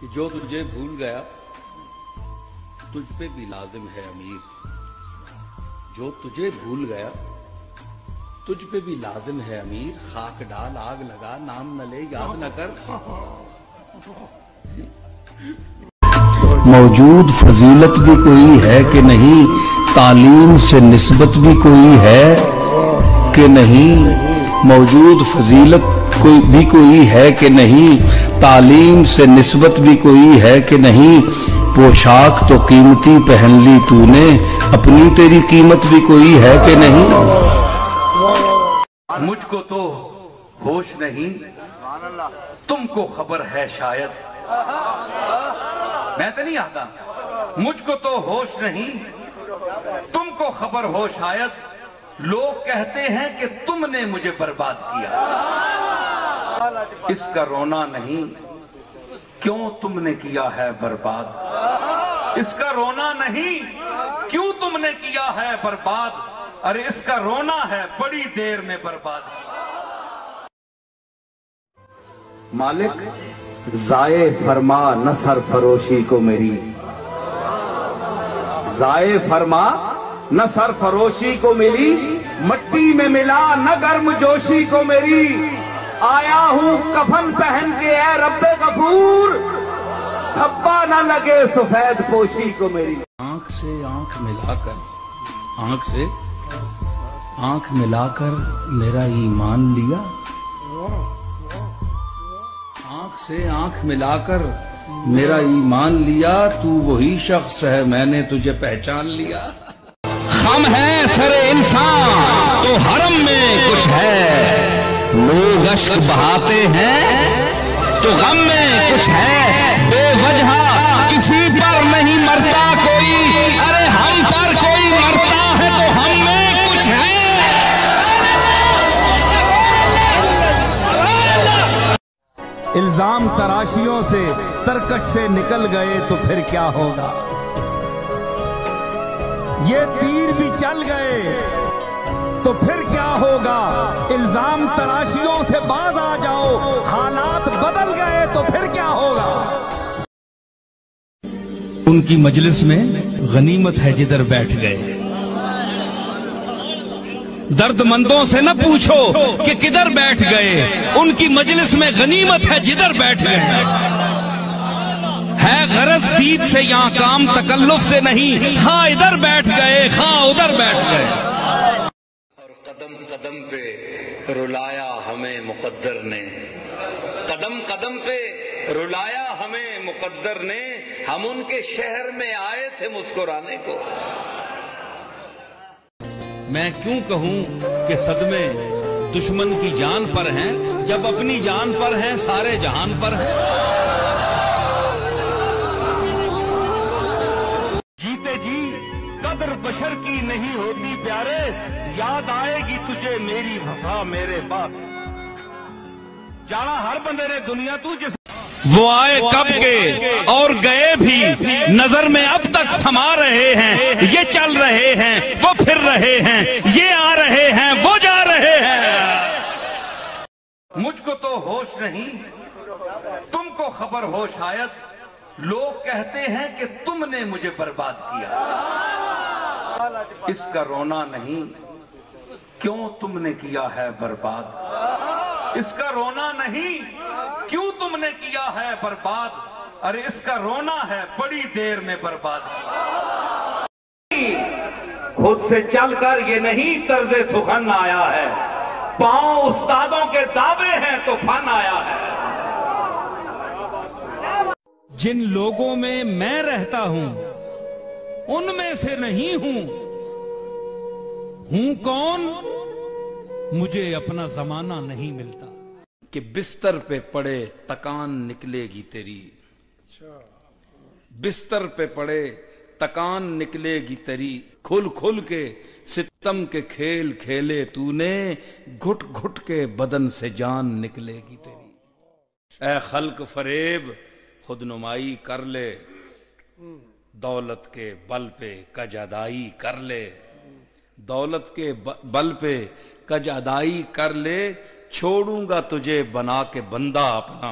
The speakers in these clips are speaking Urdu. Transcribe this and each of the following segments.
کہ جو تجھے بھول گیا تجھ پہ بھی لازم ہے امیر، جو تجھے بھول گیا تجھ پہ بھی لازم ہے امیر، خاک ڈال آگ لگا نام نہ لے یاد نہ کر۔ موجود فضیلت بھی کوئی ہے کہ نہیں، تعلیم سے نسبت بھی کوئی ہے کہ نہیں، موجود فضیلت بھی کوئی ہے کہ نہیں، تعلیم سے نسبت بھی کوئی ہے کہ نہیں، پوشاک تو قیمتی پہن لی تو نے، اپنی تیری قیمت بھی کوئی ہے کہ نہیں۔ مجھ کو تو ہوش نہیں، تم کو خبر ہے شاید، میں تو نہیں آتا، مجھ کو تو ہوش نہیں، تم کو خبر ہو شاید، لوگ کہتے ہیں کہ تم نے مجھے برباد کیا، اس کا رونا نہیں کیوں تم نے کیا ہے برباد، اس کا رونا نہیں کیوں تم نے کیا ہے برباد، ارے اس کا رونا ہے بڑی دیر میں برباد کیا۔ مالک ضائع فرما نہ سرفروشی کو میری، ضائع فرما نہ سرفروشی کو میری، مٹی میں ملا نہ گرم جوشی کو میری، آیا ہوں کفن پہن کے اے رب غفور، دھبا نہ لگے سفید پوشی کو میری۔ آنکھ سے آنکھ ملا کر، آنکھ سے آنکھ ملا کر میرا ایمان لیا، آنکھ سے آنکھ ملا کر میرا ایمان لیا، تو وہی شخص ہے میں نے تجھے پہچان لیا۔ خم ہے سر انسان تو حرم میں کچھ ہے، لوگ اشک بہاتے ہیں تو غم میں کچھ ہے، بے وجہ کسی پر نہیں مرتا کوئی، ارے ہم پر کوئی مرتا ہے تو ہم میں کچھ ہے۔ الزام تراشیوں سے ترکش سے نکل گئے تو پھر کیا ہوگا، یہ تیر بھی چل گئے تو پھر کیا ہوگا، الزام تراشیوں سے باز آ جاؤ، حالات بدل گئے تو پھر کیا ہوگا۔ ان کی مجلس میں غنیمت ہے جدھر بیٹھ گئے، درد مندوں سے نہ پوچھو کہ کدھر بیٹھ گئے، ان کی مجلس میں غنیمت ہے جدھر بیٹھ گئے، ہے غرض دید سے یہاں کام تکلف سے نہیں، خواہ ادھر بیٹھ گئے خواہ ادھر بیٹھ گئے۔ اور قدم قدم پہ رلایا ہمیں مقدر نے، قدم قدم پہ رلایا ہمیں مقدر نے، ہم ان کے شہر میں آئے تھے مسکرانے کو۔ میں کیوں کہوں کہ صدمے دشمن کی جان پر ہیں، جب اپنی جان پر ہیں سارے جہان پر ہیں۔ جیتے جی قدر بشر کی نہیں ہوتی پیارے، یاد آئے گی تجھے میری وفا میرے بعد، جانا ہر بندے نے دنیا تو جس وہ آئے کب کے اور گئے بھی، نظر میں اب تک سما رہے ہیں، یہ چل رہے ہیں وہ پھر رہے ہیں، یہ آ رہے ہیں وہ جا رہے ہیں۔ مجھ کو تو ہوش نہیں، تم کو خبر ہو شاید، لوگ کہتے ہیں کہ تم نے مجھے برباد کیا، اس کا رونا نہیں کیوں تم نے کیا ہے برباد، اس کا رونا نہیں کیوں تم نے کیا ہے برباد، ارے اس کا رونا ہے بڑی دیر میں برباد کیا۔ خود سے چل کر یہ نہیں طرز سخن آیا ہے، پاؤں استادوں کے دعوے ہیں تو فن آیا ہے۔ جن لوگوں میں رہتا ہوں ان میں سے نہیں ہوں کون، مجھے اپنا زمانہ نہیں ملتا۔ کہ بستر پہ پڑے تکان نکلے گی تیری، بستر پہ پڑے تکان نکلے گی تیری، کھل کھل کے ستم کے کھیل کھیلے تو نے، گھٹ گھٹ کے بدن سے جان نکلے گی تیری۔ اے خلق فریب خود نمائی کر لے، دولت کے بل پہ کج ادائی کر لے، دولت کے بل پہ کج ادائی کر لے، چھوڑوں گا تجھے بنا کے بندہ اپنا،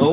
2